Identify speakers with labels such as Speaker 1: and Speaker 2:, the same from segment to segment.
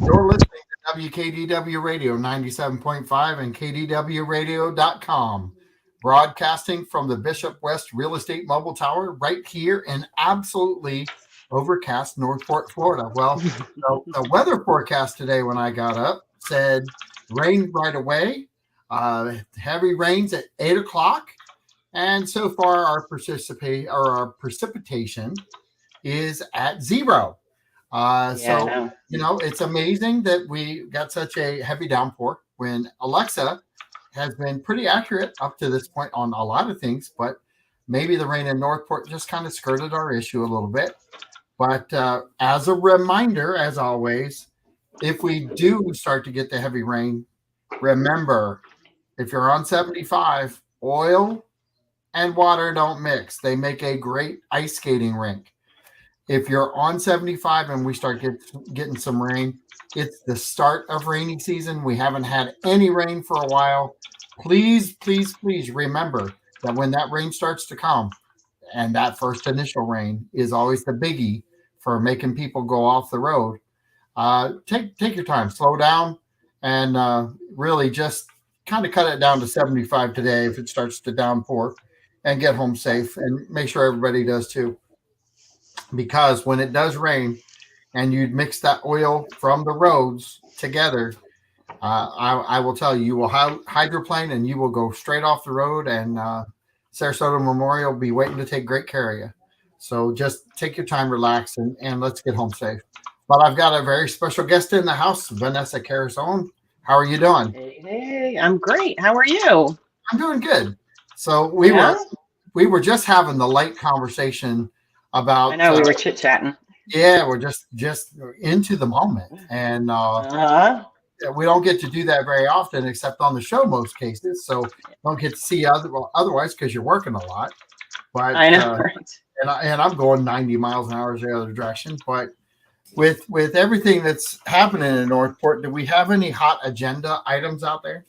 Speaker 1: You're listening to WKDW Radio 97.5 and KDWRadio.com, broadcasting from the Bishop West Real Estate Mobile Tower right here in absolutely overcast Northport, Florida. Well, the weather forecast today when I got up said rain right away, heavy rains at 8 o'clock. And so far, our precipitation is at zero. So, it's amazing that we got such a heavy downpour when Alexa has been pretty accurate up to this point on a lot of things, but maybe the rain in Northport just kind of skirted our issue a little bit. But as a reminder, as always, if we do start to get the heavy rain, remember, if you're on 75, oil and water don't mix. They make a great ice skating rink. If you're on 75 and we start getting some rain, it's the start of rainy season. We haven't had any rain for a while. Please, please, please remember that when that rain starts to come, and that first initial rain is always the biggie for making people go off the road. Take your time, slow down, and really just kind of cut it down to 75 today if it starts to downpour, and get home safe, and make sure everybody does too. Because when it does rain and you mix that oil from the roads together, I will tell you, you will hydroplane and you will go straight off the road, and Sarasota Memorial will be waiting to take great care of you. So just take your time, relax, and let's get home safe. But I've got a very special guest in the house, Vanessa Carisone. How are you doing?
Speaker 2: Hey, I'm great. How are you?
Speaker 1: I'm doing good. So we were just having the light conversation about.
Speaker 2: I know we were chit chatting.
Speaker 1: Yeah, we're just into the moment, and we don't get to do that very often, except on the show most cases. So don't get to see otherwise because you're working a lot. But
Speaker 2: I know, right?
Speaker 1: And I'm going 90 miles an hour the other direction. But with everything that's happening in Northport, do we have any hot agenda items out there?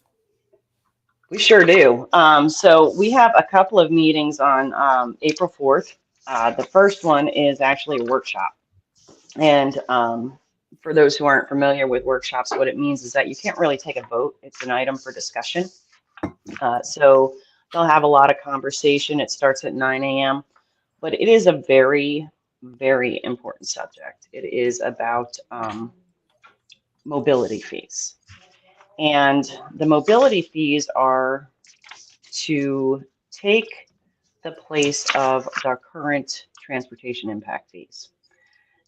Speaker 2: We sure do. So we have a couple of meetings on April 4th. The first one is actually a workshop. And for those who aren't familiar with workshops, what it means is that you can't really take a vote. It's an item for discussion. So they'll have a lot of conversation. It starts at 9 a.m. But it is a very, very important subject. It is about mobility fees. And the mobility fees are to take the place of the current transportation impact fees.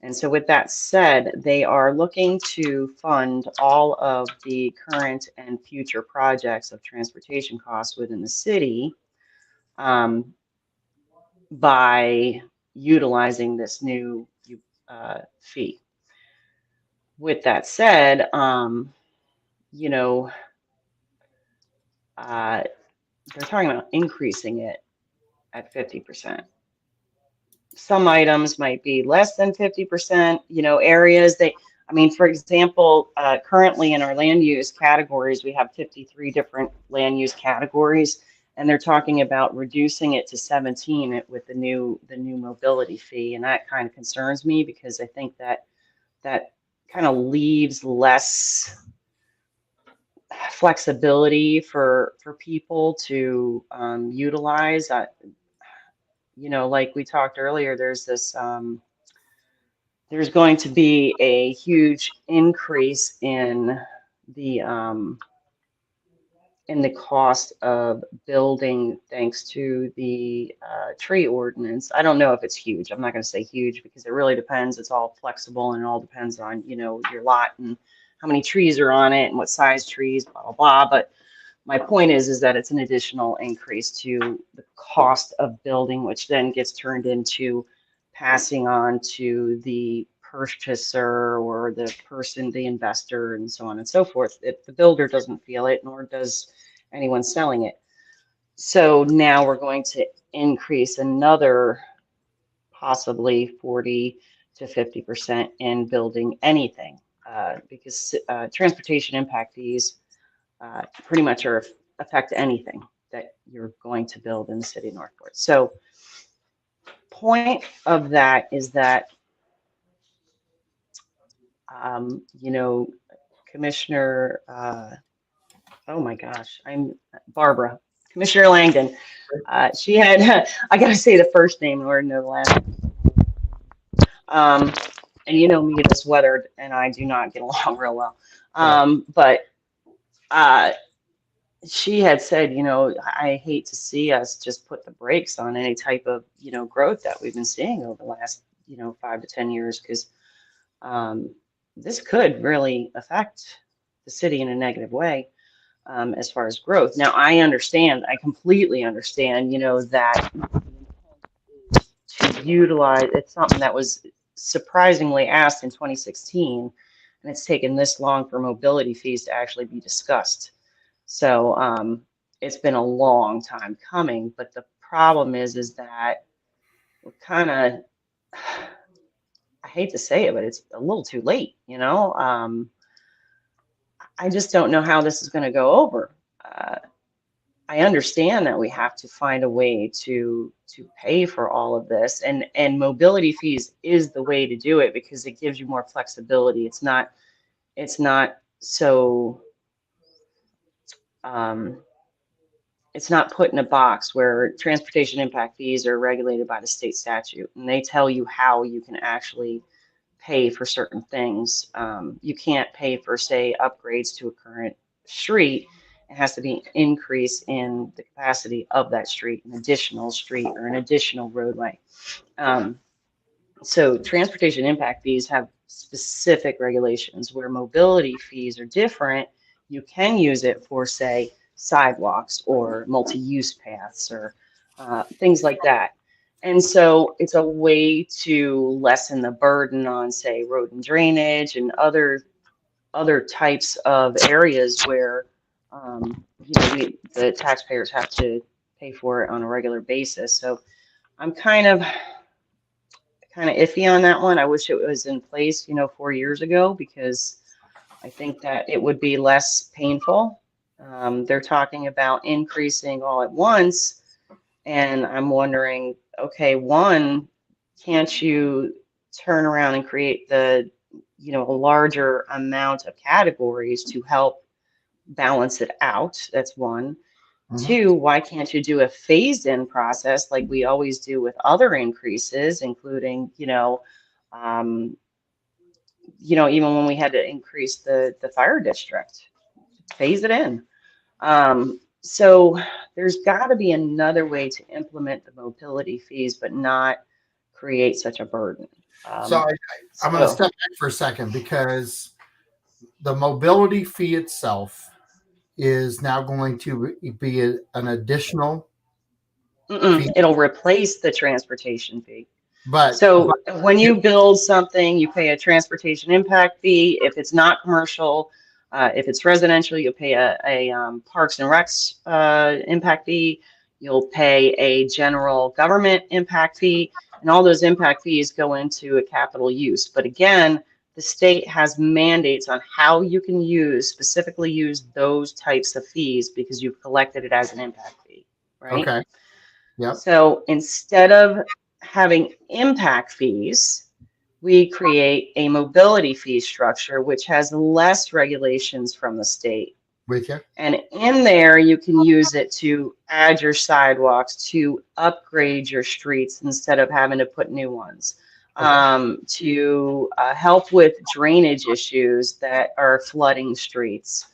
Speaker 2: And so with that said, they are looking to fund all of the current and future projects of transportation costs within the city by utilizing this new fee. With that said, they're talking about increasing it at 50%. Some items might be less than 50%, areas for example, currently in our land use categories, we have 53 different land use categories, and they're talking about reducing it to 17 with the new mobility fee. And that kind of concerns me because I think that kind of leaves less flexibility for people to utilize. Like we talked earlier, there's going to be a huge increase in the cost of building thanks to the tree ordinance. I don't know if it's huge. I'm not going to say huge because it really depends. It's all flexible and it all depends on, your lot and how many trees are on it and what size trees, blah, blah, blah. But my point is that it's an additional increase to the cost of building, which then gets turned into passing on to the purchaser or the person, the investor, and so on and so forth. If the builder doesn't feel it, nor does anyone selling it. So now we're going to increase another possibly 40 to 50% in building anything because transportation impact fees pretty much affect anything that you're going to build in the city of Northport. So point of that is that, you know, Commissioner, oh my gosh, I'm Barbara, Commissioner Langdon. She had, I gotta say the first name in order to know the last. Um, and you know me, this weather and I do not get along real well. But uh, she had said, you know, I hate to see us just put the brakes on any type of, you know, growth that we've been seeing over the last, you know, 5 to 10 years, because um, this could really affect the city in a negative way, as far as growth. Now, I understand, I completely understand, you know, that to utilize, it's something that was surprisingly asked in 2016, and it's taken this long for mobility fees to actually be discussed. So it's been a long time coming, but the problem is that we're kind of, I hate to say it, but it's a little too late, you know? I just don't know how this is going to go over. Uh, I understand that we have to find a way to pay for all of this, and mobility fees is the way to do it because it gives you more flexibility. It's not so um, it's not put in a box where transportation impact fees are regulated by the state statute, and they tell you how you can actually pay for certain things. You can't pay for, say, upgrades to a current street. It has to be an increase in the capacity of that street, an additional street or an additional roadway. Um, so transportation impact fees have specific regulations where mobility fees are different. You can use it for, say, sidewalks or multi-use paths or things like that. And so it's a way to lessen the burden on, say, road and drainage and other types of areas where you know, the taxpayers have to pay for it on a regular basis. So I'm kind of iffy on that one. I wish it was in place, you know, 4 years ago, because I think that it would be less painful. They're talking about increasing all at once, and I'm wondering, okay, one, can't you turn around and create the, you know, a larger amount of categories to help balance it out? That's one.
Speaker 1: Mhm.
Speaker 2: Two, why can't you do a phased in process like we always do with other increases, including, um, even when we had to increase the fire district, phase it in. So there's got to be another way to implement the mobility fees, but not create such a burden.
Speaker 1: So I'm going to
Speaker 2: So
Speaker 1: step back for a second because the mobility fee itself is now going to be an additional fee,
Speaker 2: it'll replace the transportation fee.
Speaker 1: but
Speaker 2: So when you build something, you pay a transportation impact fee. If it's not commercial, if it's residential, you'll pay a Parks and Recs impact fee. You'll pay a general government impact fee, and all those impact fees go into a capital use. But again, the state has mandates on how you can specifically use those types of fees because you've collected it as an impact fee, right?
Speaker 1: okay, yep,
Speaker 2: So instead of having impact fees, we create a mobility fee structure, which has less regulations from the state.
Speaker 1: with you,
Speaker 2: And in there, you can use it to add your sidewalks, to upgrade your streets instead of having to put new ones,
Speaker 1: okay,
Speaker 2: to help with drainage issues that are flooding streets.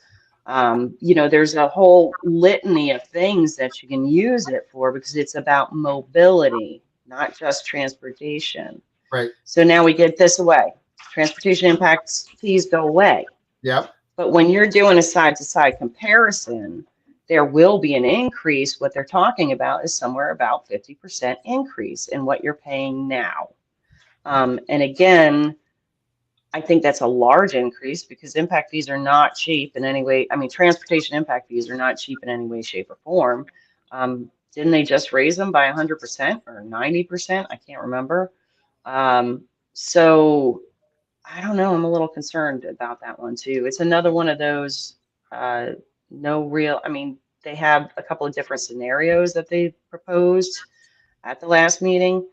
Speaker 2: There's a whole litany of things that you can use it for because it's about mobility, not just transportation.
Speaker 1: right,
Speaker 2: So now we get this away. Transportation impacts fees go away.
Speaker 1: yep,
Speaker 2: But when you're doing a side to side comparison, there will be an increase. What they're talking about is somewhere about 50% increase in what you're paying now. And again, I think that's a large increase because impact fees are not cheap in any way. I mean, transportation impact fees are not cheap in any way, shape, or form. Didn't they just raise them by 100% or 90%? I can't remember. So I don't know. I'm a little concerned about that one too. It's another one of those, uh, no real, I mean, they have a couple of different scenarios that they proposed at the last meeting.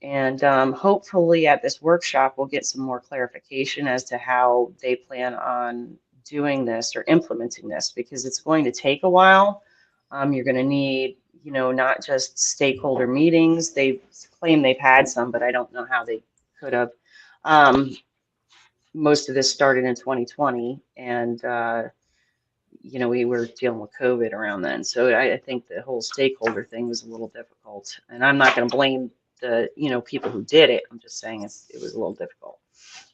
Speaker 2: And hopefully at this workshop, we'll get some more clarification as to how they plan on doing this or implementing this, because it's going to take a while. You're going to need, not just stakeholder meetings. They claim they've had some, but I don't know how they could have. Most of this started in 2020, and we were dealing with COVID around then. So I think the whole stakeholder thing was a little difficult. And I'm not going to blame the, people who did it. I'm just saying it was a little difficult.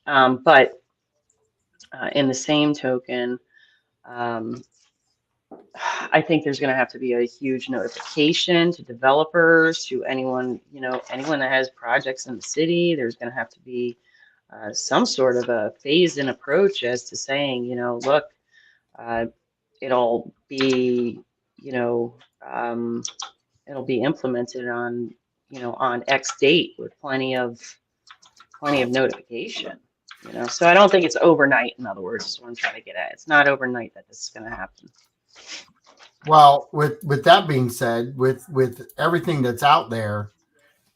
Speaker 2: But in the same token, um, I think there's going to have to be a huge notification to developers, to anyone that has projects in the city. There's going to have to be some sort of a phased-in approach as to saying, look, uh, it'll be, you know, um, it'll be implemented on, on X date with plenty of notification. So I don't think it's overnight. In other words, is what I'm trying to get at. It's not overnight that this is going to happen.
Speaker 1: Well, with that being said, with everything that's out there,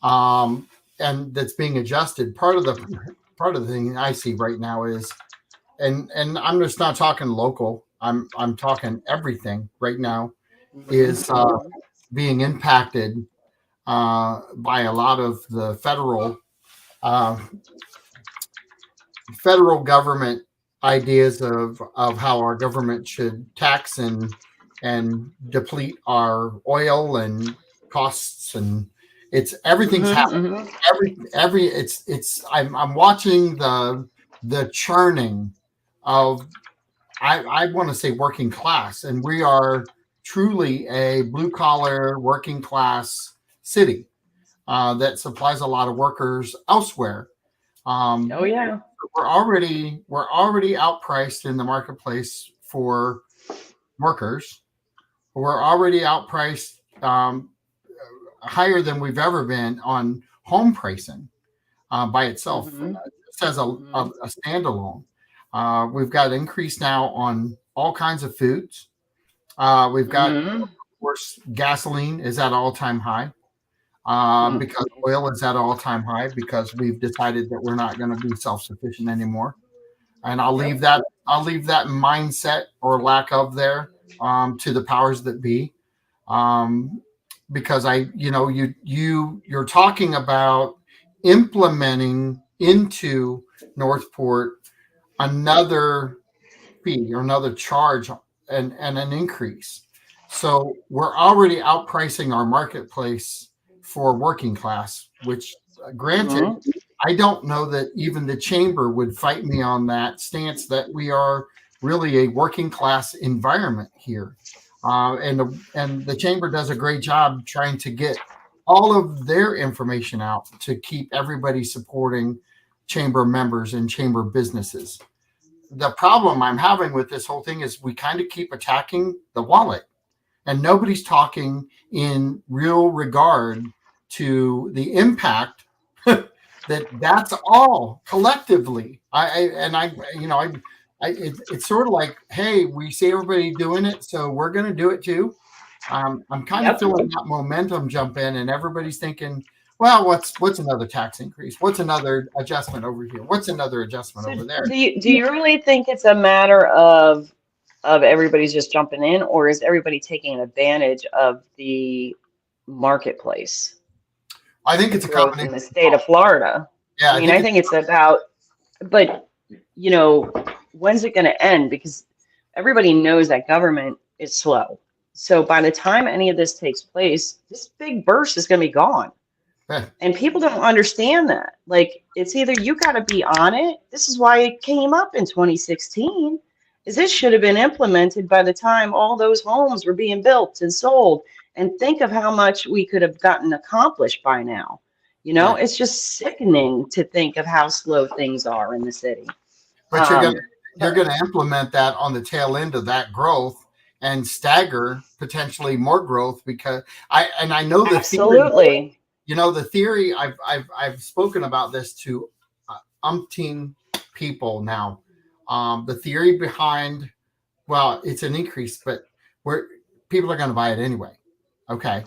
Speaker 1: and that's being adjusted, part of the thing I see right now is, and I'm just not talking local. I'm talking everything right now is being impacted by a lot of the uh, federal government ideas of how our government should tax and deplete our oil and costs, and it's everything's happening. Every I'm watching the churning of, I want to say, working class, and we are truly a blue collar working class city that supplies a lot of workers elsewhere.
Speaker 2: Oh yeah.
Speaker 1: We're already outpriced in the marketplace for workers. We're already outpriced, higher than we've ever been on home pricing by itself, just as a standalone. We've got increase now on all kinds of foods. We've got, of course, gasoline is at all-time high. Because oil is at all-time high, because we've decided that we're not going to be self-sufficient anymore. And I'll leave that mindset or lack of there to the powers that be, because you're talking about implementing into Northport another fee or another charge and an increase. So we're already outpricing our marketplace for working class, which granted, I don't know that even the chamber would fight me on that stance that we are really a working class environment here. And the chamber does a great job trying to get all of their information out to keep everybody supporting chamber members and chamber businesses. The problem I'm having with this whole thing is we kind of keep attacking the wallet, and nobody's talking in real regard to the impact that's all collectively. It's sort of like, hey, we see everybody doing it, so we're going to do it too. I'm kind of feeling that momentum jump in, and everybody's thinking, well, what's another tax increase? What's another adjustment over here? What's another adjustment over there?
Speaker 2: Do you really think it's a matter of everybody's just jumping in, or is everybody taking advantage of the marketplace?
Speaker 1: I think it's a combination
Speaker 2: in the state of Florida.
Speaker 1: Yeah,
Speaker 2: I think it's about, but when's it going to end? Because everybody knows that government is slow. So by the time any of this takes place, this big burst is going to be gone. And people don't understand that. Like, it's either you got to be on it. This is why it came up in 2016. Is this should have been implemented by the time all those homes were being built and sold. And think of how much we could have gotten accomplished by now. It's just sickening to think of how slow things are in the city.
Speaker 1: But you're gonna implement that on the tail end of that growth and stagger potentially more growth, because I know the
Speaker 2: absolutely.
Speaker 1: The theory, I've spoken about this to umpteen people now. The theory behind, well, it's an increase, but people are going to buy it anyway. Okay.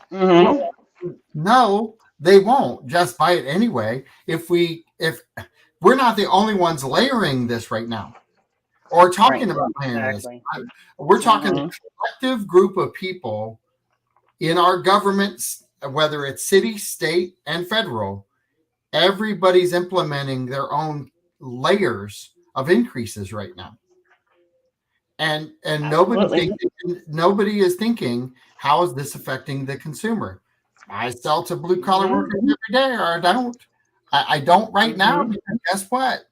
Speaker 1: No, They won't just buy it anyway. If we're not the only ones layering this right now or talking
Speaker 2: Right.
Speaker 1: about layering this.
Speaker 2: Exactly.
Speaker 1: We're talking a
Speaker 2: Hmm.
Speaker 1: collective group of people in our governments, whether it's city, state, and federal. Everybody's implementing their own layers of increases right now, and
Speaker 2: Absolutely.
Speaker 1: nobody is thinking, how is this affecting the consumer? I sell to blue collar
Speaker 2: Hmm.
Speaker 1: workers every day, or I don't. I don't right now,
Speaker 2: Hmm.
Speaker 1: because guess what?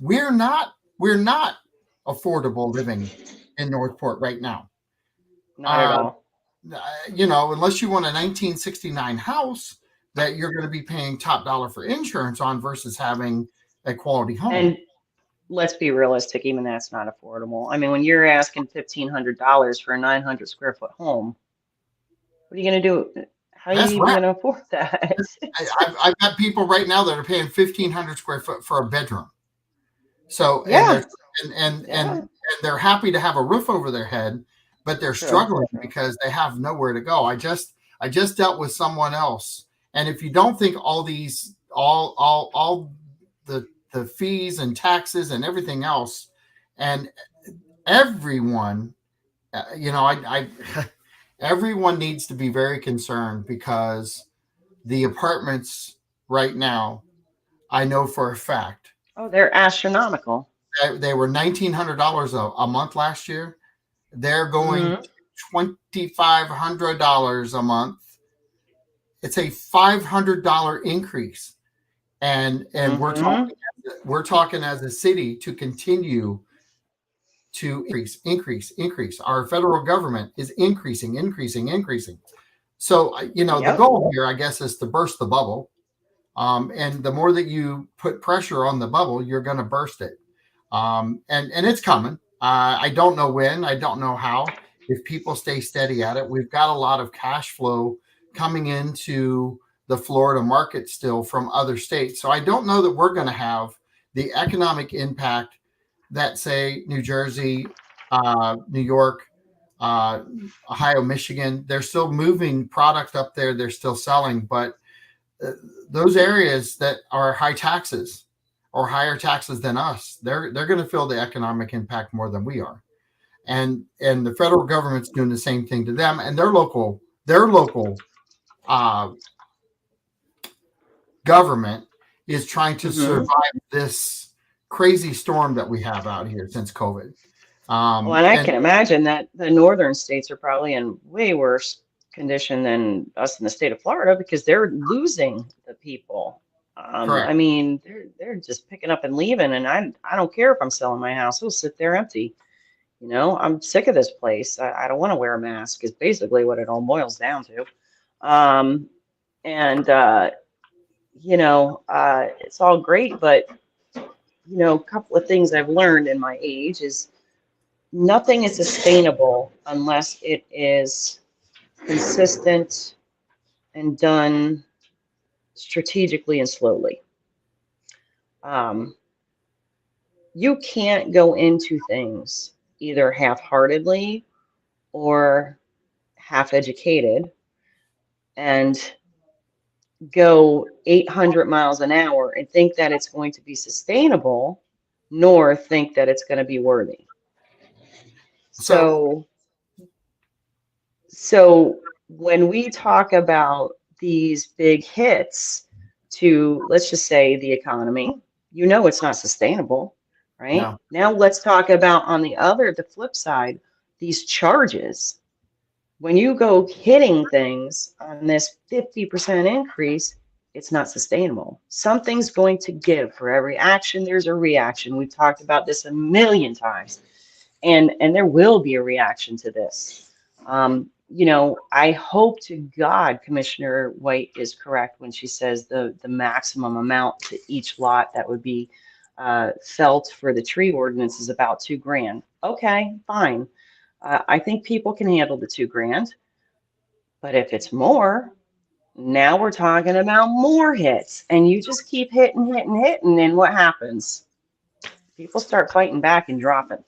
Speaker 1: We're not affordable living in Northport right now.
Speaker 2: Not at
Speaker 1: Uh,
Speaker 2: all.
Speaker 1: Unless you want a 1969 house that you're going to be paying top dollar for insurance on versus having a quality home.
Speaker 2: And let's be realistic, even that's not affordable. I mean, when you're asking $1,500 for a 900 square foot home, what are you going to do? How are you
Speaker 1: That's
Speaker 2: even
Speaker 1: right.
Speaker 2: going to afford that?
Speaker 1: I've got people right now that are paying 1,500 square foot for a bedroom. So, and they're
Speaker 2: Yeah,
Speaker 1: and and and,
Speaker 2: yeah,
Speaker 1: and they're happy to have a roof over their head, but they're
Speaker 2: true.
Speaker 1: struggling because they have nowhere to go. I just dealt with someone else, and if you don't think all these all the fees and taxes and everything else, and everyone, I everyone needs to be very concerned because the apartments right now, I know for a fact,
Speaker 2: Oh, they're astronomical.
Speaker 1: they were $1,900 a month last year. They're going
Speaker 2: Hmm.
Speaker 1: to $2,500 a month. It's a $500 increase, and
Speaker 2: Hmm.
Speaker 1: we're talking as a city to continue to increase. Our federal government is increasing. So, the
Speaker 2: Yep.
Speaker 1: goal here, I guess, is to burst the bubble. And the more that you put pressure on the bubble, you're going to burst it. And it's coming. I don't know when. I don't know how. If people stay steady at it, we've got a lot of cash flow coming into the Florida market still from other states. So I don't know that we're going to have the economic impact that, say, New Jersey, New York, uh, Ohio, Michigan. They're still moving product up there. They're still selling, but uh, those areas that are high taxes or higher taxes than us, they're going to feel the economic impact more than we are. And the federal government's doing the same thing to them, and their local uh, government is trying to
Speaker 2: Hmm.
Speaker 1: survive this crazy storm that we have out here since COVID.
Speaker 2: Well, and I
Speaker 1: And
Speaker 2: can imagine that the northern states are probably in way worse condition than us in the state of Florida because they're losing the people. I
Speaker 1: correct.
Speaker 2: mean, they're just picking up and leaving, and I don't care if I'm selling my house; it'll sit there empty. You know, I'm sick of this place. I don't want to wear a mask. Is basically what it all boils down to. Um, and it's all great, but a couple of things I've learned in my age is nothing is sustainable unless it is consistent and done strategically and slowly. Um, you can't go into things either half-heartedly or half-educated and go 800 miles an hour and think that it's going to be sustainable, nor think that it's going to be worthy.
Speaker 1: So
Speaker 2: So So when we talk about these big hits to, let's just say, the economy, it's not sustainable, right?
Speaker 1: no.
Speaker 2: Now let's talk about the flip side, these charges. When you go hitting things on this 50% increase, it's not sustainable. Something's going to give. For every action, there's a reaction. We've talked about this a million times, and there will be a reaction to this. I hope to God Commissioner White is correct when she says the maximum amount to each lot that would be felt for the tree ordinance is about 2 grand. Okay, fine. I think people can handle the 2 grand, but if it's more, now we're talking about more hits, and you just keep hitting, and what happens? People start fighting back and dropping.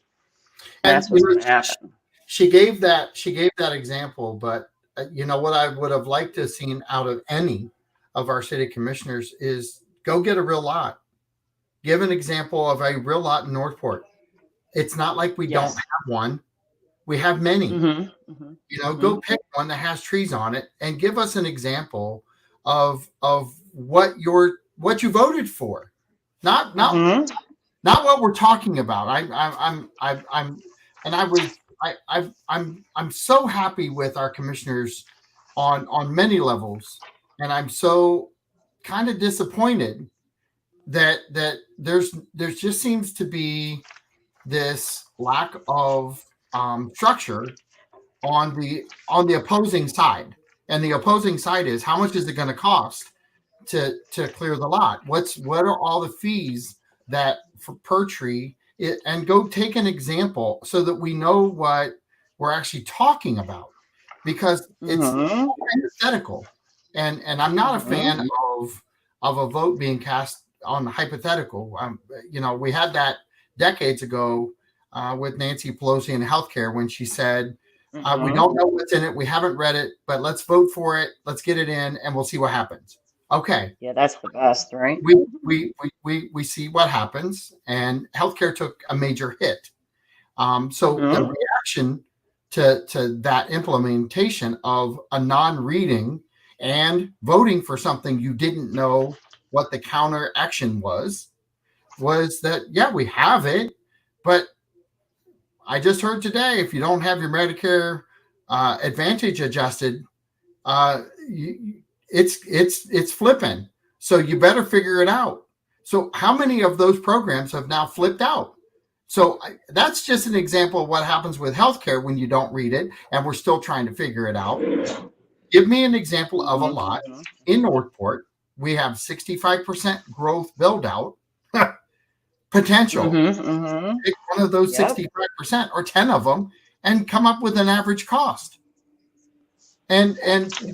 Speaker 1: And
Speaker 2: That's what's going to happen.
Speaker 1: she gave that example, but what I would have liked to have seen out of any of our city commissioners is go get a real lot. Give an example of a real lot in Northport. It's not like we don't
Speaker 2: Yes.
Speaker 1: have one. We have many.
Speaker 2: Mm-hmm. Mm-hmm.
Speaker 1: Go pick one that has trees on it and give us an example of what you voted for. Not
Speaker 2: Mm-hmm.
Speaker 1: what we're talking about. I'm so happy with our commissioners on many levels, and I'm so kind of disappointed that there's just seems to be this lack of structure on the opposing side, and the opposing side is how much is it going to cost to clear the lot? What are all the fees that per tree? And go take an example so that we know what we're actually talking about, because it's
Speaker 2: Mm-hmm.
Speaker 1: hypothetical, and I'm not a fan of a vote being cast on hypothetical. We had that decades ago with Nancy Pelosi in healthcare when she said, we don't know what's in it, we haven't read it, but let's vote for it, let's get it in, and we'll see what happens. Okay.
Speaker 2: Yeah, that's the best, right?
Speaker 1: We see what happens, and healthcare took a major hit. So the reaction to that implementation of a non-reading and voting for something you didn't know what the counter action was that, yeah, we have it, but I just heard today, if you don't have your Medicare Advantage adjusted, it's flipping. So you better figure it out. So how many of those programs have now flipped out? So that's just an example of what happens with healthcare when you don't read it, and we're still trying to figure it out. Give me an example of a lot in Northport. We have 65% growth build out potential. Pick one of those 65% or 10 of them and come up with an average cost. And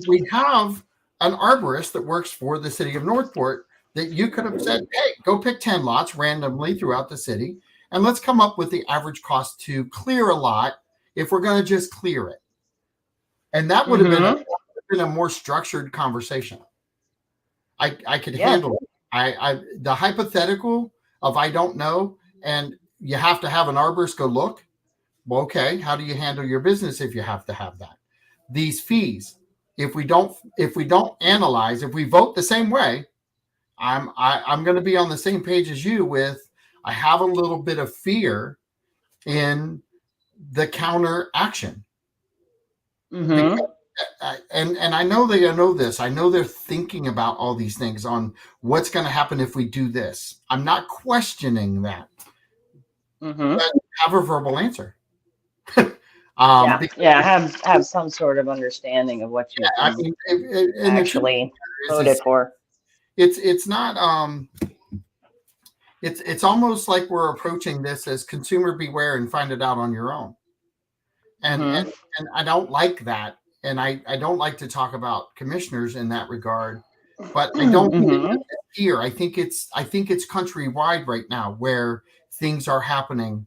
Speaker 1: we have an arborist that works for the city of Northport that you could have said, hey, go pick 10 lots randomly throughout the city, and let's come up with the average cost to clear a lot if we're going to just clear it. And that would have been a more structured conversation. I could handle it. The hypothetical of I don't know, and you have to have an arborist go look. Well, okay, how do you handle your business if you have to have that? These fees, if we don't analyze, if we vote the same way, I'm going to be on the same page as you with, I have a little bit of fear in the counter action. And I know they know this. I know they're thinking about all these things on what's going to happen if we do this. I'm not questioning that. But have a verbal answer.
Speaker 2: Have some sort of understanding of what you actually voted for.
Speaker 1: It's not it's almost like we're approaching this as consumer beware and find it out on your own. And I don't like that. And I don't like to talk about commissioners in that regard, but I don't think it's here. I think it's countrywide right now where things are happening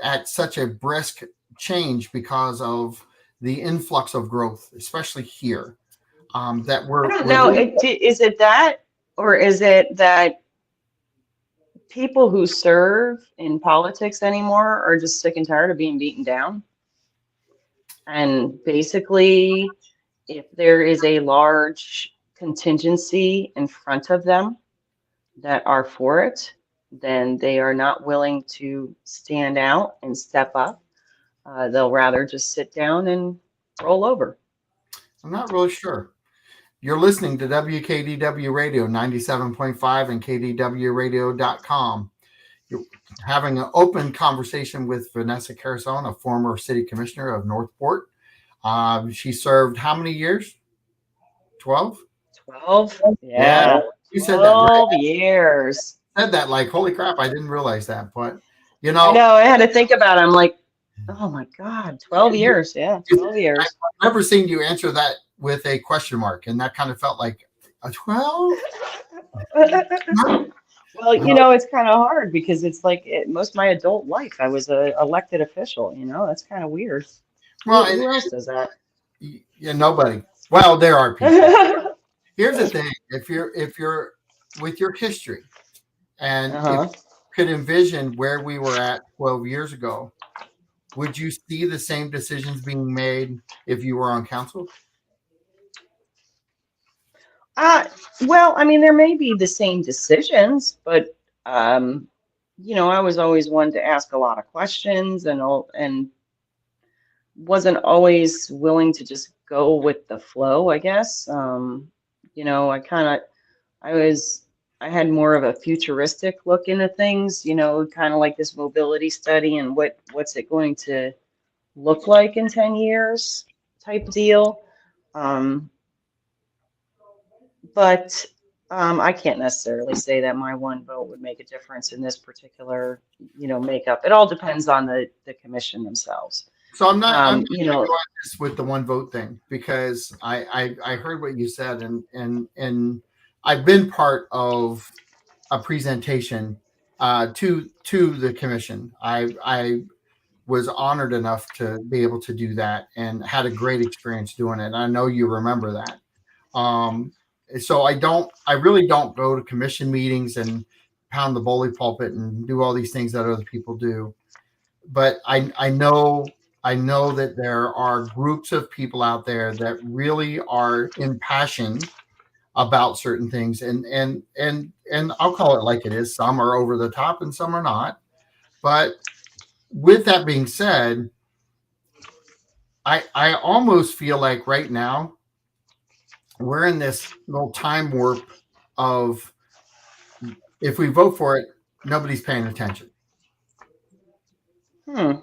Speaker 1: at such a brisk change because of the influx of growth, especially here. That we're.
Speaker 2: I don't know. Is it that, or is it that people who serve in politics anymore are just sick and tired of being beaten down? And basically, if there is a large contingency in front of them that are for it, then they are not willing to stand out and step up. They'll rather just sit down and roll over.
Speaker 1: I'm not really sure. You're listening to WKDW Radio 97.5 and KDWRadio.com. You're having an open conversation with Vanessa Carisone, a former city commissioner of Northport. She served how many years? 12?
Speaker 2: 12? Yeah.
Speaker 1: You said
Speaker 2: 12 that, right? Years.
Speaker 1: Said that like, holy crap, I didn't realize that. But,
Speaker 2: I know, I had to think about it. I'm like, oh my God, 12 years. Yeah, 12 years.
Speaker 1: I've never seen you answer that with a question mark, and that kind of felt like a 12?
Speaker 2: Well, it's kind of hard because it's like most of my adult life, I was an elected official, that's kind of weird.
Speaker 1: Well,
Speaker 2: who else does that?
Speaker 1: Yeah, nobody. Well, there are people. Here's the thing: if you're with your history, and if
Speaker 2: Uh-huh.
Speaker 1: you could envision where we were at 12 years ago, would you see the same decisions being made if you were on council?
Speaker 2: Uh, well, I mean, there may be the same decisions, but um, I was always one to ask a lot of questions and wasn't always willing to just go with the flow, I guess. I kind of I was I had more of a futuristic look into things, kind of like this mobility study and what's it going to look like in 10 years type deal. Um, but I can't necessarily say that my one vote would make a difference in this particular, makeup. It all depends on the commission themselves.
Speaker 1: So I'm not
Speaker 2: Um, you
Speaker 1: going to
Speaker 2: know,
Speaker 1: go on this with the one vote thing because I heard what you said, and I've been part of a presentation to the commission. I was honored enough to be able to do that and had a great experience doing it. And I know you remember that. Um, so I really don't go to commission meetings and pound the bully pulpit and do all these things that other people do. But I know that there are groups of people out there that really are impassioned about certain things, and I'll call it like it is. Some are over the top and some are not. But with that being said, I almost feel like right now we're in this little time warp of if we vote for it, nobody's paying attention.
Speaker 2: hmm.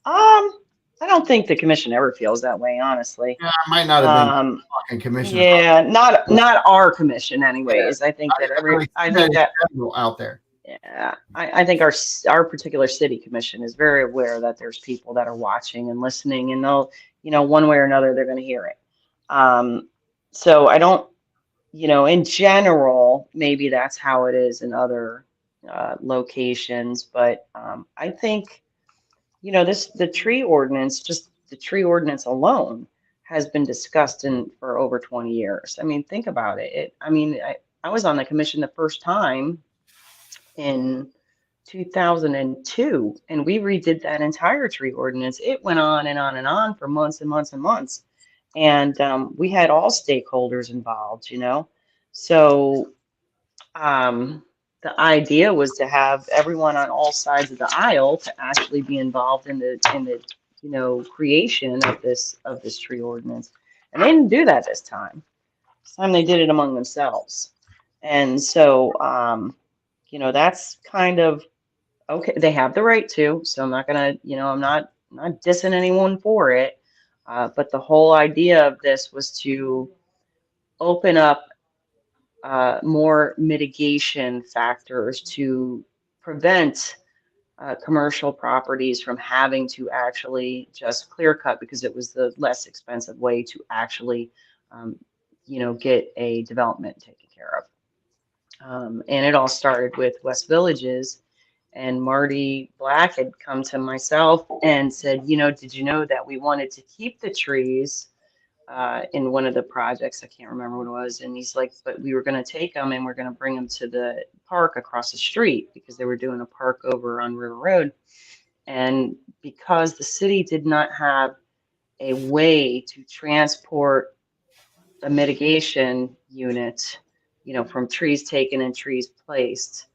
Speaker 2: I don't think the commission ever feels that way, honestly.
Speaker 1: Yeah, I might not have been
Speaker 2: Um,
Speaker 1: talking commission.
Speaker 2: yeah, not our commission,
Speaker 1: Yeah,
Speaker 2: anyways. I think that
Speaker 1: I really
Speaker 2: I
Speaker 1: see that
Speaker 2: think
Speaker 1: in
Speaker 2: that
Speaker 1: general out there.
Speaker 2: yeah, I think our particular city commission is very aware that there's people that are watching and listening, and they'll, one way or another, they're going to hear it. Um, so I don't, in general, maybe that's how it is in other locations, but I think. The tree ordinance, just the tree ordinance alone has been discussed in for over 20 years. I mean, think about it. I was on the commission the first time in 2002, and we redid that entire tree ordinance. It went on and on and on for months and months and months. And we had all stakeholders involved. So the idea was to have everyone on all sides of the aisle to actually be involved in the creation of this tree ordinance, and they didn't do that this time. This time they did it among themselves, and so that's kind of okay. They have the right to, so I'm not gonna I'm not dissing anyone for it, but the whole idea of this was to open up more mitigation factors to prevent commercial properties from having to actually just clear cut because it was the less expensive way to actually, um, get a development taken care of. And it all started with West Villages. And Marty Black had come to myself and said, did you know that we wanted to keep the trees in one of the projects. I can't remember what it was. And he's like, but we were going to take them and we're going to bring them to the park across the street because they were doing a park over on River Road. And because the city did not have a way to transport a mitigation unit, from trees taken and trees placed,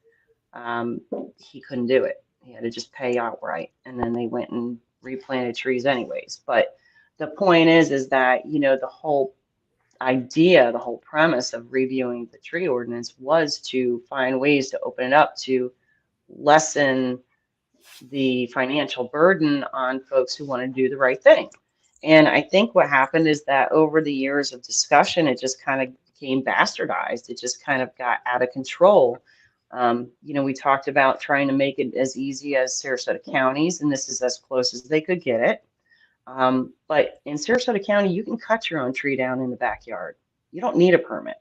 Speaker 2: um, he couldn't do it. He had to just pay outright. And then they went and replanted trees anyways. But the point is that, the whole idea, the whole premise of reviewing the tree ordinance was to find ways to open it up to lessen the financial burden on folks who want to do the right thing. And I think what happened is that over the years of discussion, it just kind of became bastardized. It just kind of got out of control. We talked about trying to make it as easy as Sarasota counties, and this is as close as they could get it. But in Sarasota County, you can cut your own tree down in the backyard. You don't need a permit.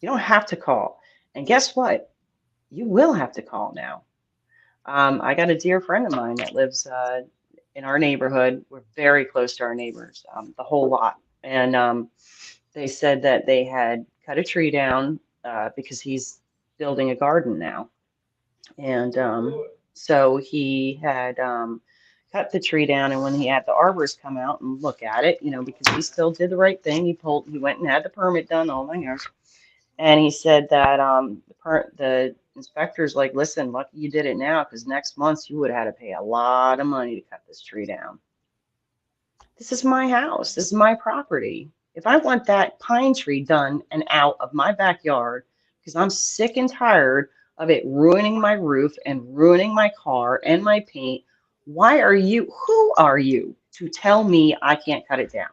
Speaker 2: You don't have to call. And guess what? You will have to call now. I got a dear friend of mine that lives in our neighborhood. We're very close to our neighbors, the whole lot. And they said that they had cut a tree down because he's building a garden now. And so he had cut the tree down, and when he had the arborist come out and look at it, because he still did the right thing, he went and had the permit done, all 9 years. And he said that the inspector's like, listen, lucky you did it now, because next month you would have had to pay a lot of money to cut this tree down. This is my house. This is my property. If I want that pine tree done and out of my backyard, because I'm sick and tired of it ruining my roof and ruining my car and my paint, who are you to tell me I can't cut it down?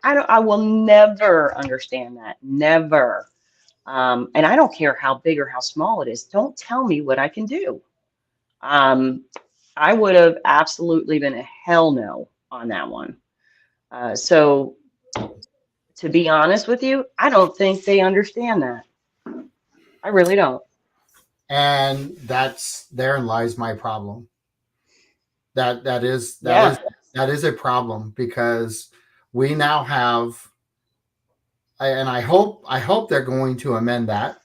Speaker 2: I will never understand that. Never. And I don't care how big or how small it is. Don't tell me what I can do. I would have absolutely been a hell no on that one. So to be honest with you, I don't think they understand that. I really don't.
Speaker 1: And therein lies my problem. That is a problem, because we now have, and I hope they're going to amend that.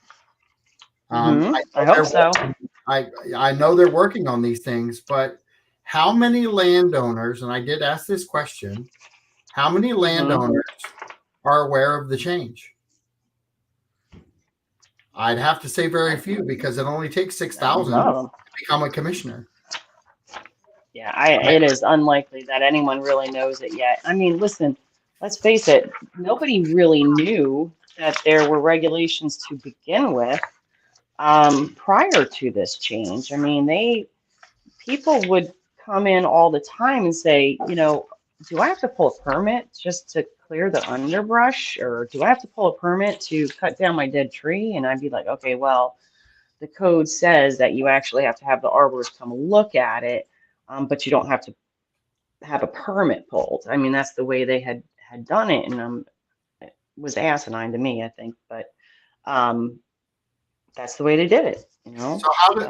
Speaker 2: I hope so.
Speaker 1: I know they're working on these things, but how many landowners, and I did ask this question, how many landowners are aware of the change? I'd have to say very few, because it only takes 6,000 to become a commissioner.
Speaker 2: Yeah, it is unlikely that anyone really knows it yet. I mean, listen, let's face it, nobody really knew that there were regulations to begin with prior to this change. I mean, people would come in all the time and say, do I have to pull a permit just to clear the underbrush, or do I have to pull a permit to cut down my dead tree? And I'd be like, okay, well, the code says that you actually have to have the arborist come look at it, but you don't have to have a permit pulled. I mean, that's the way they had done it, and it was asinine to me, I think, but that's the way they did it.
Speaker 1: So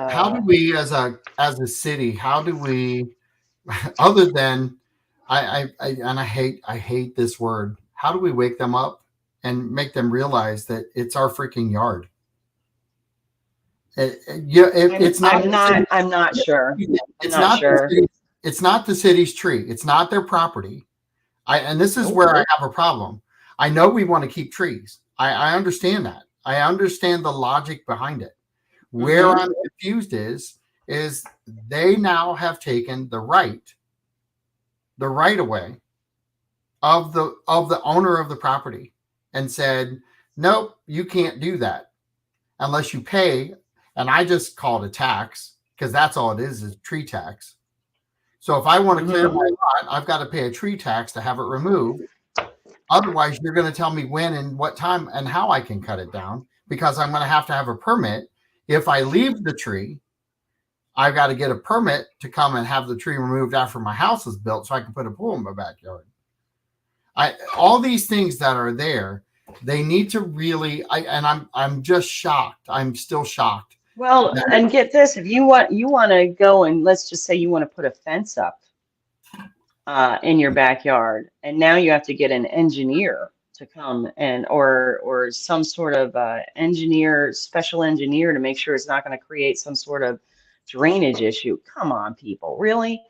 Speaker 1: how do we, as a city, how do we, other than I hate this word, how do we wake them up and make them realize that it's our freaking yard? It's not.
Speaker 2: I'm not sure.
Speaker 1: It's not the city's tree. It's not their property. And this is where I have a problem. I know we want to keep trees. I understand that. I understand the logic behind it. Where I'm confused is they now have taken the right away of the owner of the property and said, nope, you can't do that unless you pay. And I just call it a tax, because that's all it is tree tax. So if I want to clear my lot, I've got to pay a tree tax to have it removed. Otherwise, you're going to tell me when and what time and how I can cut it down, because I'm going to have a permit. If I leave the tree, I've got to get a permit to come and have the tree removed after my house is built, so I can put a pool in my backyard. All these things that are there, they need to really. I'm just shocked. I'm still shocked.
Speaker 2: Well, and get this: if you want to go and let's just say you want to put a fence up in your backyard, and now you have to get an engineer to come and or some sort of special engineer to make sure it's not going to create some sort of drainage issue. Come on, people, really?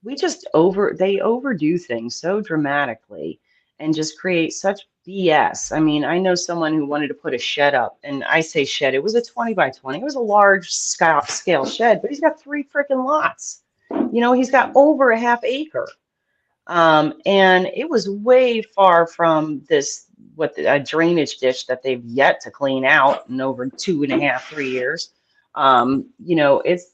Speaker 2: They overdo things so dramatically and just create such BS. I mean, I know someone who wanted to put a shed up, and I say shed, it was a 20 by 20. It was a large scale shed, but he's got 3 freaking lots. He's got over a half acre. And it was way far from a drainage ditch that they've yet to clean out in over 2.5, 3 years. It's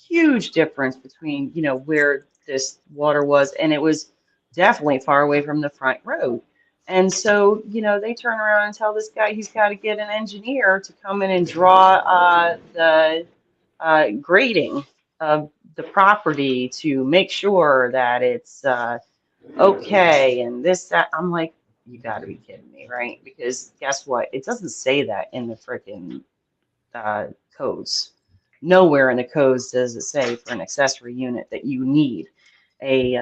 Speaker 2: huge difference between, where this water was, and it was definitely far away from the front road. And so, they turn around and tell this guy he's got to get an engineer to come in and draw the grading of the property to make sure that it's okay, and that. I'm like, you got to be kidding me, right? Because guess what? It doesn't say that in the freaking codes. Nowhere in the codes does it say for an accessory unit that you need a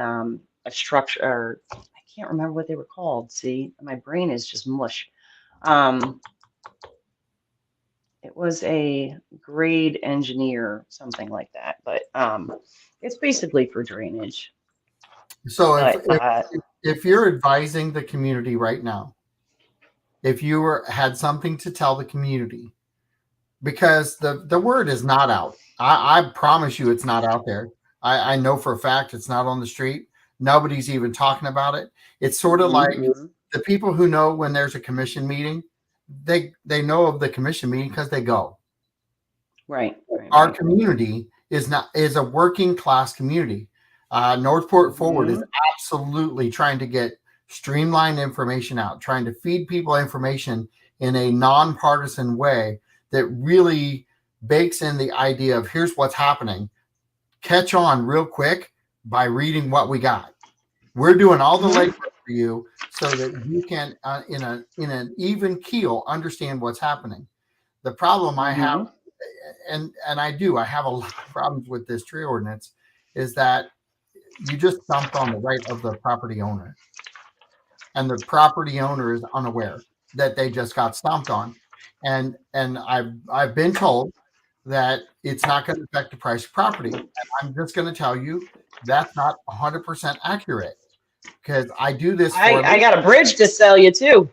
Speaker 2: structure. Or I can't remember what they were called. See, my brain is just mush. Um, it was a grade engineer, something like that. But it's basically for drainage.
Speaker 1: So
Speaker 2: But
Speaker 1: if you're advising the community right now, if you had something to tell the community, because the word is not out. I promise you it's not out there. I know for a fact it's not on the street. Nobody's even talking about it. It's sort of like the people who know when there's a commission meeting, they know of the commission meeting because they go.
Speaker 2: right.
Speaker 1: Our community is a working class community. Northport Forward is absolutely trying to get streamlined information out, trying to feed people information in a nonpartisan way that really bakes in the idea of here's what's happening. Catch on real quick by reading what we got. We're doing all the legwork for you so that you can, in an even keel, understand what's happening. The problem I have, and I have a lot of problems with this tree ordinance, is that you just stomped on the right of the property owner, and the property owner is unaware that they just got stomped on. And I've been told that it's not going to affect the price of property. And I'm just going to tell you that's not 100% accurate, because I do this for
Speaker 2: I got a bridge to sell you too.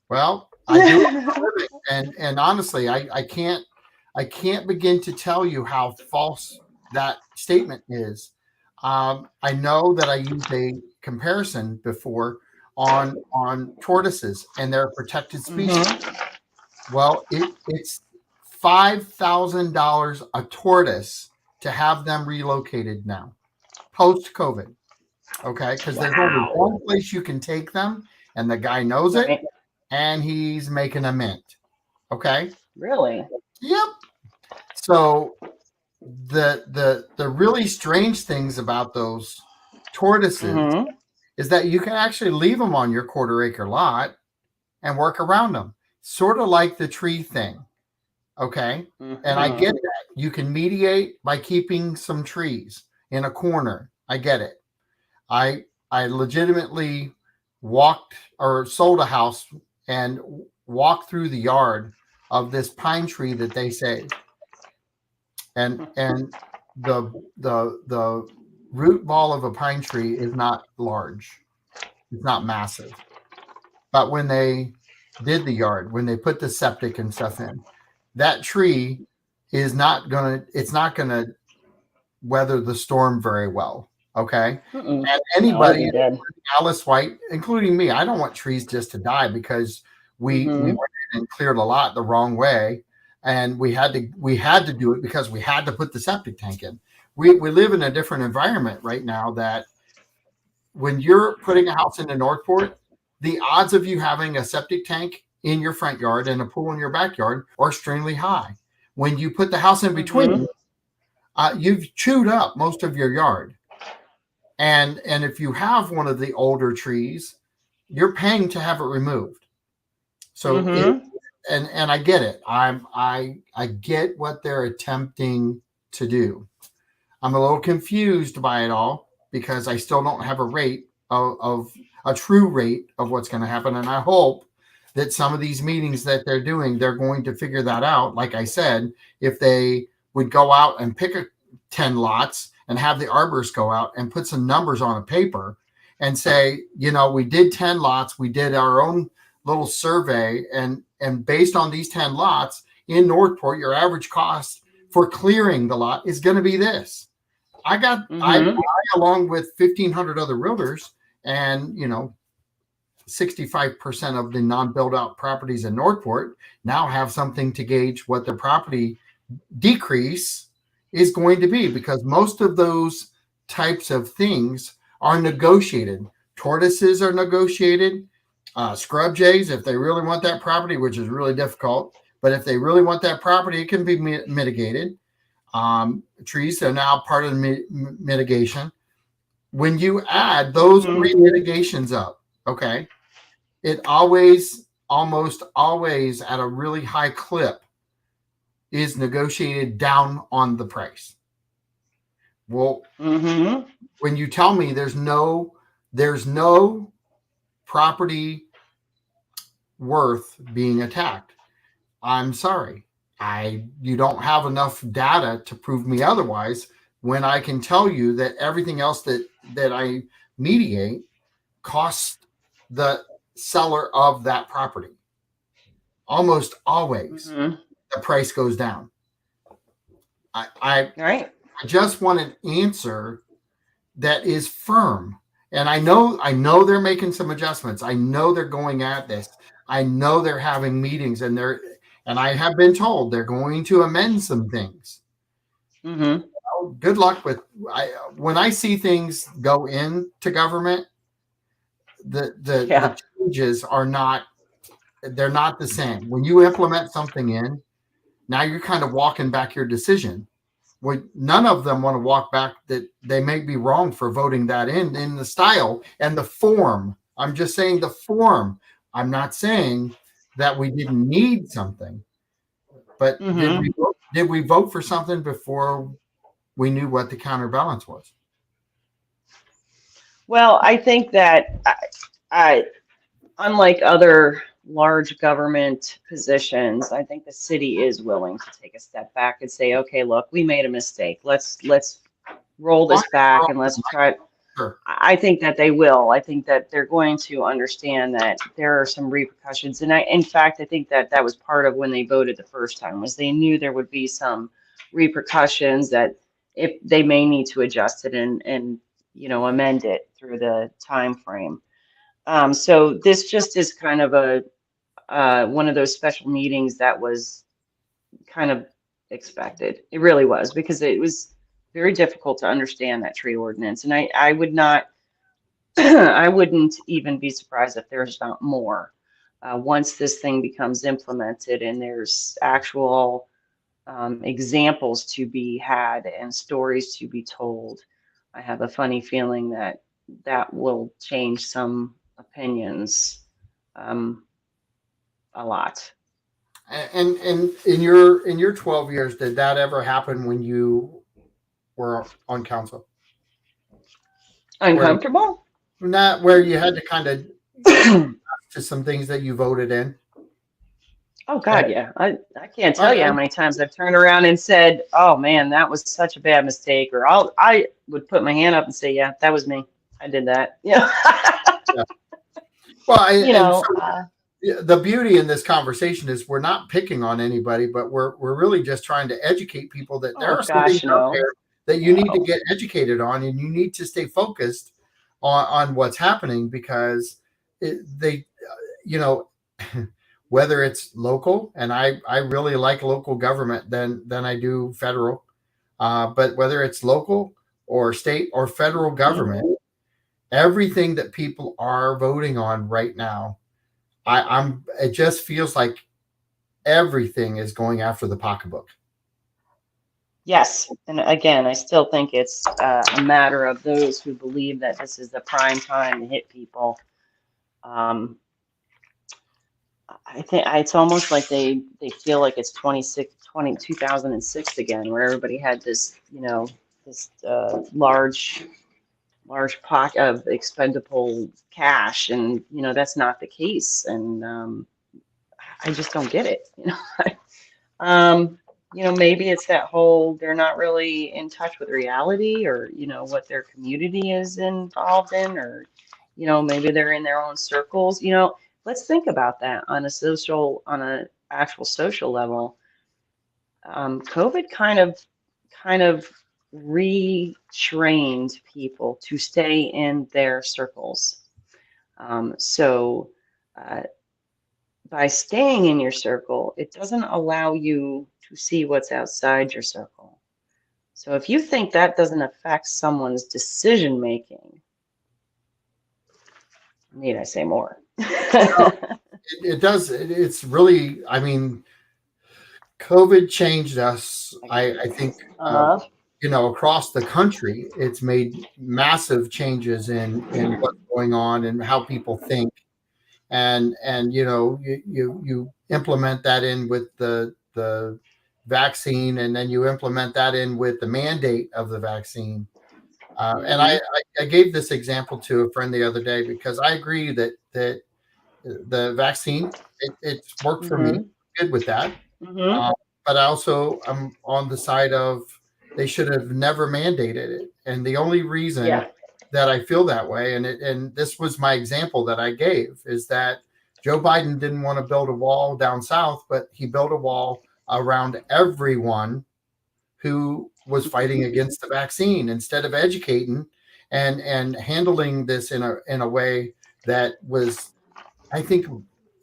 Speaker 1: Well, I do, and honestly, I can't begin to tell you how false that statement is. I know that I used a comparison before on tortoises and their protected species. Well, it's $5,000 a tortoise to have them relocated now, post COVID. Okay, because there's only one place you can take them, and the guy knows it, and he's making a mint. Okay.
Speaker 2: Really?
Speaker 1: Yep. So the really strange things about those tortoises is that you can actually leave them on your quarter-acre lot and work around them, sort of like the tree thing. Okay. And I get that. You can mediate by keeping some trees in a corner. I get it. I legitimately walked or sold a house and walked through the yard of this pine tree that they saved. And the root ball of a pine tree is not large. It's not massive. But when they did the yard, when they put the septic and stuff in, that tree is not gonna weather the storm very well. Okay. And anybody, Alice White, including me, I don't want trees just to die because we went in and cleared a lot the wrong way. And we had to do it because we had to put the septic tank in. We live in a different environment right now, that when you're putting a house into Northport, the odds of you having a septic tank in your front yard and a pool in your backyard are extremely high. When you put the house in between, you've chewed up most of your yard. And if you have one of the older trees, you're paying to have it removed. So and I get it. I get what they're attempting to do. I'm a little confused by it all because I still don't have a rate of a true rate of what's going to happen. And I hope that some of these meetings that they're doing, they're going to figure that out. Like I said, if they would go out and pick 10 lots and have the arborist go out and put some numbers on a paper and say, we did 10 lots. We did our own little survey, and based on these 10 lots in Northport, your average cost for clearing the lot is going to be this. I along with 1,500 other realtors, and 65% of the non-built out properties in Northport now have something to gauge what their property decrease is going to be, because most of those types of things are negotiated. Tortoises are negotiated. Scrub jays, if they really want that property, which is really difficult, but if they really want that property, it can be mitigated. Trees are now part of the mitigation. When you add those three mitigations up, okay, it almost always at a really high clip is negotiated down on the price. Well, when you tell me there's no property worth being attacked. I'm sorry. You don't have enough data to prove me otherwise when I can tell you that everything else that I mediate costs the seller of that property. Almost always the price goes down. I
Speaker 2: Right.
Speaker 1: just want an answer that is firm. And I know they're making some adjustments. I know they're going at this. I know they're having meetings and I have been told they're going to amend some things. Well, good luck with when I see things go into government, the changes are not the same. When you implement something in, now you're kind of walking back your decision. Well, none of them want to walk back that they may be wrong for voting that in the style and the form. I'm just saying the form. I'm not saying that we didn't need something, but did we vote for something before we knew what the counterbalance was?
Speaker 2: Well, I think that unlike other large government positions, I think the city is willing to take a step back and say, okay, look, we made a mistake. Let's roll this back and let's try.
Speaker 1: Sure.
Speaker 2: I think that they will. I think that they're going to understand that there are some repercussions. And in fact, I think that was part of when they voted the first time, was they knew there would be some repercussions, that if they may need to adjust it and amend it through the time frame. So this just is kind of one of those special meetings that was kind of expected. It really was, because it was very difficult to understand that tree ordinance. And I would not, I wouldn't even be surprised if there's not more. Once this thing becomes implemented and there's actual examples to be had and stories to be told, I have a funny feeling that will change some opinions a lot.
Speaker 1: And in your 12 years, did that ever happen when you were on council?
Speaker 2: Uncomfortable?
Speaker 1: Not where you had to kind of to some things that you voted in.
Speaker 2: Oh God, yeah. I can't tell you how many times I've turned around and said, "Oh man, that was such a bad mistake," or I would put my hand up and say, "Yeah, that was me. I did that." Yeah.
Speaker 1: Well, the beauty in this conversation is we're not picking on anybody, but we're really just trying to educate people that there are some things out there that you need to get educated on, and you need to stay focused on what's happening, because whether it's local, and I really like local government than I do federal, but whether it's local or state or federal government, everything that people are voting on right now, it just feels like everything is going after the pocketbook.
Speaker 2: Yes. And again, I still think it's a matter of those who believe that this is the prime time to hit people. I think it's almost like they feel like it's 2006 again, where everybody had this, this large pot of expendable cash, and that's not the case. And I just don't get it. Maybe it's that whole, they're not really in touch with reality, or what their community is involved in, or maybe they're in their own circles. Let's think about that on an actual social level. COVID kind of retrained people to stay in their circles. So by staying in your circle, it doesn't allow you to see what's outside your circle. So if you think that doesn't affect someone's decision making, need I say more?
Speaker 1: It does. It's really, COVID changed us. I think, across the country, it's made massive changes in what's going on and how people think. And you implement that in with the vaccine, and then you implement that in with the mandate of the vaccine. And I gave this example to a friend the other day because I agree that the vaccine it's worked for me,
Speaker 2: Mm-hmm.
Speaker 1: good with that.
Speaker 2: Mm-hmm.
Speaker 1: Uh, but I also I'm on the side of they should have never mandated it. And the only reason
Speaker 2: Yeah.
Speaker 1: that I feel that way, and this was my example that I gave, is that Joe Biden didn't want to build a wall down south, but he built a wall around everyone who was fighting against the vaccine instead of educating and handling this in a way that was, I think,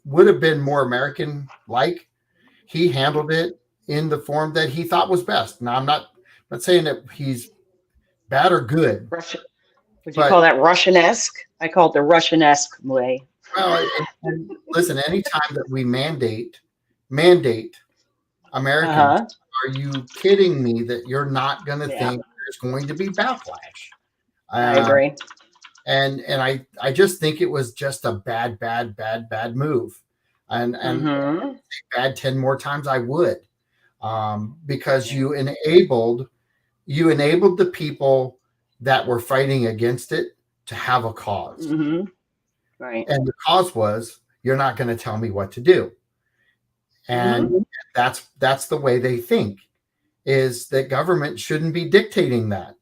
Speaker 1: would have been more American like. He handled it in the form that he thought was best. Now, I'm not saying that he's bad or good,
Speaker 2: Russian. Would you call
Speaker 1: but
Speaker 2: that Russian-esque? I call it the Russian-esque way.
Speaker 1: well, and listen, anytime that we mandate Americans,
Speaker 2: Uh-huh.
Speaker 1: are you kidding me that you're not going to
Speaker 2: Yeah,
Speaker 1: think there's going to be backlash?
Speaker 2: I
Speaker 1: Uh,
Speaker 2: agree.
Speaker 1: and I just think it was just a bad move, and
Speaker 2: Mm-hmm.
Speaker 1: bad 10 more times I would, because
Speaker 2: Yeah.
Speaker 1: you enabled the people that were fighting against it to have a cause,
Speaker 2: Mm-hmm. Right.
Speaker 1: and the cause was you're not going to tell me what to do, and
Speaker 2: Mm-hmm.
Speaker 1: that's the way they think, is that government shouldn't be dictating that.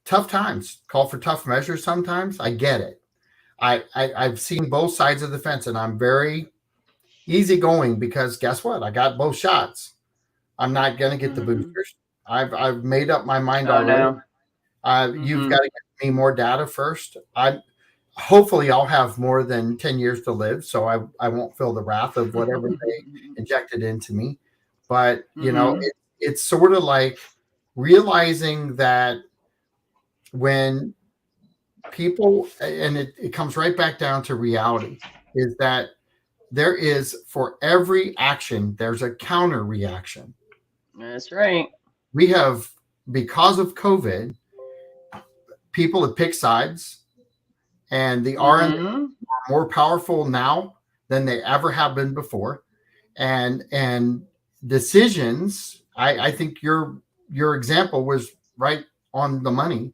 Speaker 1: Tough times call for tough measures. Sometimes I get it. I've seen both sides of the fence, and I'm very easygoing because guess what? I got both shots. I'm not going to get the
Speaker 2: Mm-hmm.
Speaker 1: boosters. I've made up my mind
Speaker 2: Oh
Speaker 1: already.
Speaker 2: no.
Speaker 1: You've
Speaker 2: Mm-hmm.
Speaker 1: got to get me more data first. I hopefully I'll have more than 10 years to live, so I won't feel the wrath of whatever they injected into me. But
Speaker 2: Mm-hmm.
Speaker 1: it's sort of like realizing that when people, and it comes right back down to reality, is that there is, for every action there's a counter reaction.
Speaker 2: That's right.
Speaker 1: We have, because of COVID, people have picked sides, and the RN
Speaker 2: Mm-hmm.
Speaker 1: are more powerful now than they ever have been before, and decisions. I think your example was right on the money,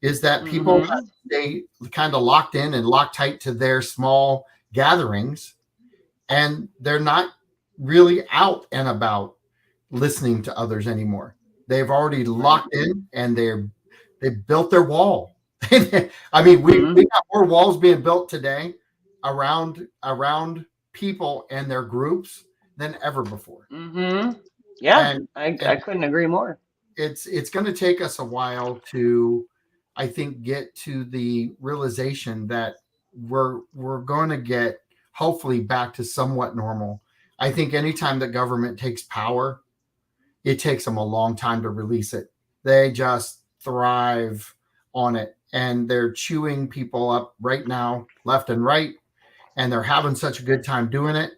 Speaker 1: is that people
Speaker 2: Mm-hmm.
Speaker 1: they kind of locked in and locked tight to their small gatherings, and they're not really out and about listening to others anymore. They've already
Speaker 2: Right.
Speaker 1: locked in, and they built their wall. I mean, we
Speaker 2: Mm-hmm.
Speaker 1: got more walls being built today around people and their groups than ever before.
Speaker 2: Mm-hmm. Yeah,
Speaker 1: And
Speaker 2: I
Speaker 1: and
Speaker 2: couldn't agree more.
Speaker 1: it's going to take us a while to, I think, get to the realization that we're going to get hopefully back to somewhat normal. I think anytime that government takes power, it takes them a long time to release it. They just thrive on it, and they're chewing people up right now, left and right, and they're having such a good time doing it.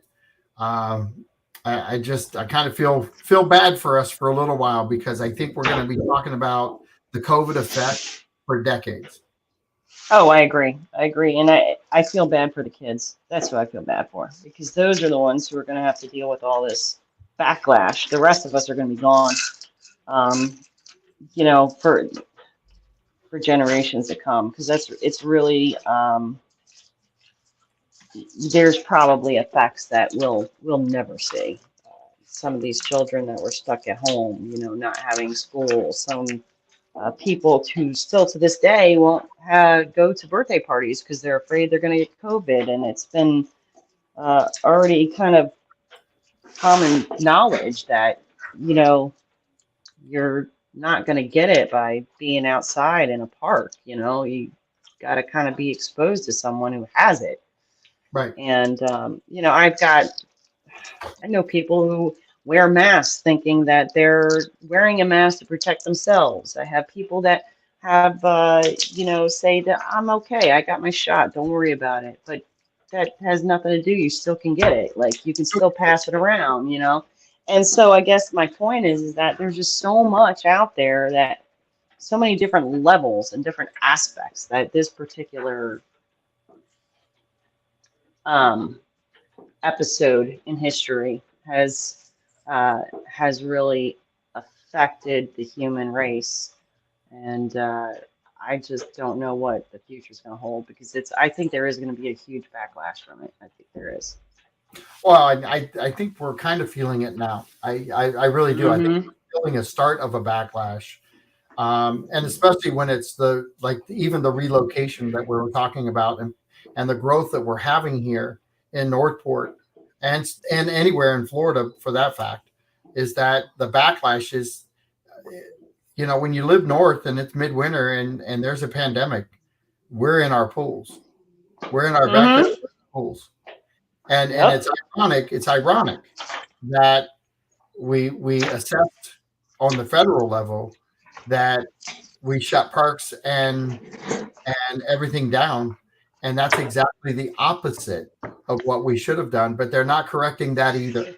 Speaker 1: Um, I kind of feel bad for us for a little while, because I think we're going to be talking about the COVID effect for decades.
Speaker 2: Oh, I agree. I agree. And I feel bad for the kids. That's who I feel bad for because those are the ones who are going to have to deal with all this backlash. The rest of us are going to be gone, um, you know, for generations to come because it's really, there's probably effects that we'll never see. Some of these children that were stuck at home, you know, not having school, some people who still to this day won't go to birthday parties because they're afraid they're going to get COVID. And it's been already kind of common knowledge that, you know, you're not going to get it by being outside in a park. You know, you got to kind of be exposed to someone who has it.
Speaker 1: Right.
Speaker 2: And, you know, I know people who wear masks thinking that they're wearing a mask to protect themselves. I have people that have, you know, say that I'm okay. I got my shot. Don't worry about it. But that has nothing to do. You still can get it. Like you can still pass it around, you know? And so I guess my point is that there's just so much out there that so many different levels and different aspects that this particular um, episode in history has really affected the human race And I just don't know what the future's going to hold because I think there is going to be a huge backlash from it. I think there is.
Speaker 1: Well, I think we're kind of feeling it now. I really do. I think
Speaker 2: Mm-hmm.
Speaker 1: we're feeling a start of a backlash. And especially when it's even the relocation that we're talking about and the growth that we're having here in Northport and anywhere in Florida for that fact, is that the backlash is, when you live north and it's midwinter and there's a pandemic, we're in our pools. We're in our backyard
Speaker 2: Mm-hmm.
Speaker 1: pools. And
Speaker 2: Yep.
Speaker 1: it's ironic that we assessed on the federal level that we shut parks and everything down, and that's exactly the opposite of what we should have done. But they're not correcting that either.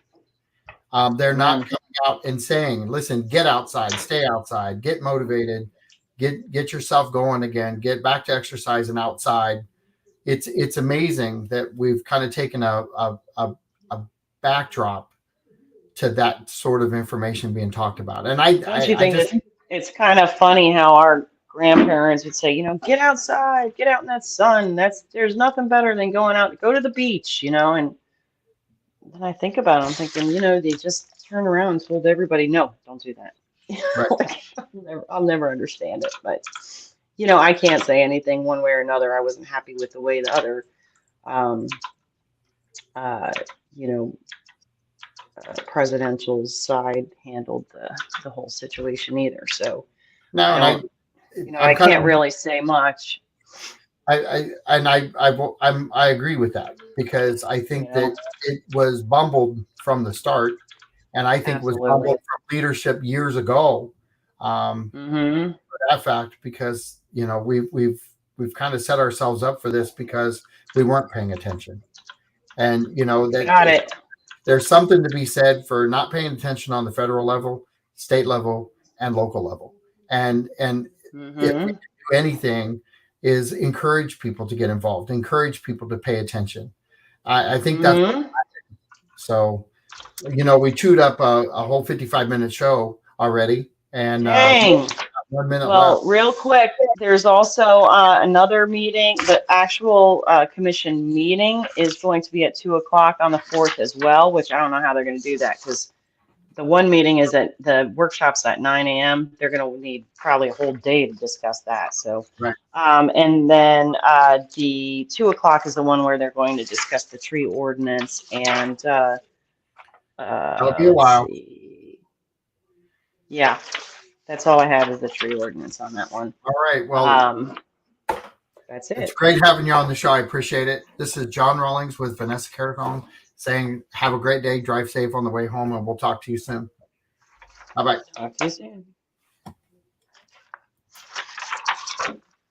Speaker 1: They're not
Speaker 2: Amen.
Speaker 1: coming out and saying, "Listen, get outside, stay outside, get motivated, get yourself going again, get back to exercising outside." It's amazing that we've kind of taken a backdrop to that sort of information being talked about. And
Speaker 2: Don't you
Speaker 1: I
Speaker 2: think
Speaker 1: just
Speaker 2: it's kind of funny how our grandparents would say, get outside, get out in that sun. There's nothing better than going out, go to the beach, and then I think about it, I'm thinking, they just turned around and told everybody, no, don't do that.
Speaker 1: right.
Speaker 2: Like, I'll never understand it, but I can't say anything one way or another. I wasn't happy with the way the other, um, uh, you know, presidential side handled the whole situation either. So
Speaker 1: No,
Speaker 2: I
Speaker 1: and
Speaker 2: don't, I
Speaker 1: I'm kind
Speaker 2: can't
Speaker 1: of
Speaker 2: really say much.
Speaker 1: I agree with that because I
Speaker 2: You
Speaker 1: think
Speaker 2: know,
Speaker 1: that it was bumbled from the start, and I think was
Speaker 2: absolutely.
Speaker 1: bumbled from leadership years ago.
Speaker 2: Mm-hmm.
Speaker 1: For that fact, because we've kind of set ourselves up for this because we weren't paying attention, and that
Speaker 2: Got it.
Speaker 1: there's something to be said for not paying attention on the federal level, state level, and local level, and if we
Speaker 2: Mm-hmm.
Speaker 1: do anything is encourage people to get involved, encourage people to pay attention. I think that's
Speaker 2: Mm-hmm.
Speaker 1: so. We chewed up a whole 55-minute show already, and we
Speaker 2: Dang.
Speaker 1: got 1 minute
Speaker 2: Well,
Speaker 1: left.
Speaker 2: real quick, there's also another meeting. The actual commission meeting is going to be at 2 o'clock on the 4th as well, which I don't know how they're going to do that because the one meeting is at the workshop's at 9 a.m. They're going to need probably a whole day to discuss that. So,
Speaker 1: Right.
Speaker 2: and then the 2 o'clock is the one where they're going to discuss the tree ordinance and
Speaker 1: That'll be a
Speaker 2: let's
Speaker 1: while.
Speaker 2: see. Yeah, that's all I have is the tree ordinance on that one.
Speaker 1: All right. Well,
Speaker 2: That's
Speaker 1: it's
Speaker 2: it.
Speaker 1: great having you on the show. I appreciate it. This is John Rawlings with Vanessa Carisone saying, have a great day, drive safe on the way home, and we'll talk to you soon. Bye bye.
Speaker 2: Talk to you soon.